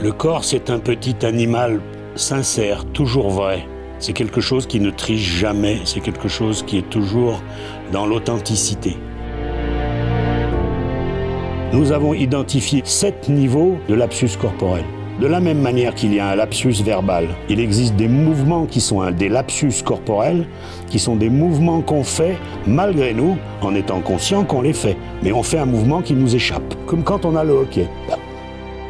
Le corps, c'est un petit animal sincère, toujours vrai. C'est quelque chose qui ne triche jamais, c'est quelque chose qui est toujours dans l'authenticité. Nous avons identifié 7 niveaux de lapsus corporel. De la même manière qu'il y a un lapsus verbal, il existe des mouvements qui sont des lapsus corporels, qui sont des mouvements qu'on fait malgré nous, en étant conscient qu'on les fait. Mais on fait un mouvement qui nous échappe, comme quand on a le hockey.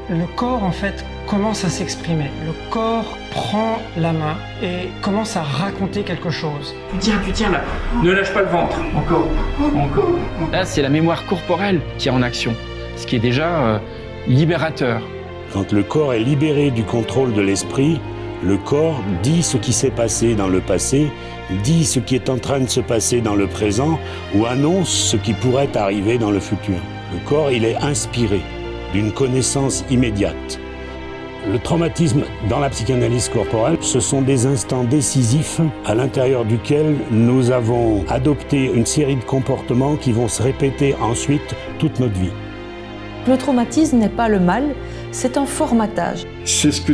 Le corps, en fait, commence à s'exprimer. Le corps prend la main et commence à raconter quelque chose. Tu tiens là. Ne lâche pas le ventre. Encore. Là, c'est la mémoire corporelle qui est en action, ce qui est déjà libérateur. Quand le corps est libéré du contrôle de l'esprit, le corps dit ce qui s'est passé dans le passé, dit ce qui est en train de se passer dans le présent ou annonce ce qui pourrait arriver dans le futur. Le corps, il est inspiré d'une connaissance immédiate. Le traumatisme dans la psychanalyse corporelle, ce sont des instants décisifs à l'intérieur duquel nous avons adopté une série de comportements qui vont se répéter ensuite toute notre vie. Le traumatisme n'est pas le mal, c'est un formatage. C'est ce que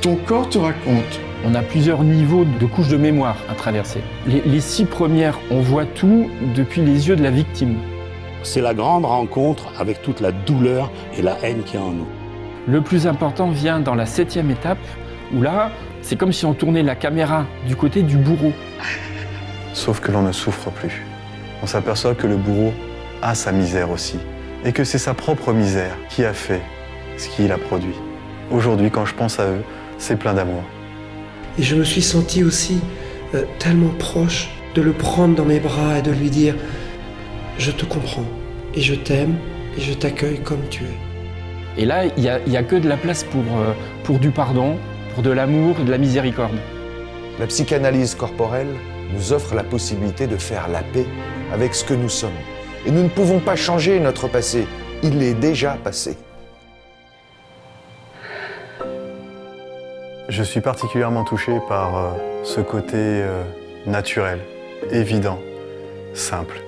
ton corps te raconte. On a plusieurs niveaux de couches de mémoire à traverser. Les 6 premières, on voit tout depuis les yeux de la victime. C'est la grande rencontre avec toute la douleur et la haine qu'il y a en nous. Le plus important vient dans la 7e étape, où là, c'est comme si on tournait la caméra du côté du bourreau. Sauf que l'on ne souffre plus. On s'aperçoit que le bourreau a sa misère aussi. Et que c'est sa propre misère qui a fait ce qu'il a produit. Aujourd'hui, quand je pense à eux, c'est plein d'amour. Et je me suis senti aussi tellement proche de le prendre dans mes bras et de lui dire « Je te comprends, et je t'aime, et je t'accueille comme tu es ». Et là, il y a que de la place pour du pardon, pour de l'amour et de la miséricorde. La psychanalyse corporelle nous offre la possibilité de faire la paix avec ce que nous sommes. Et nous ne pouvons pas changer notre passé, il est déjà passé. Je suis particulièrement touché par ce côté naturel, évident, simple.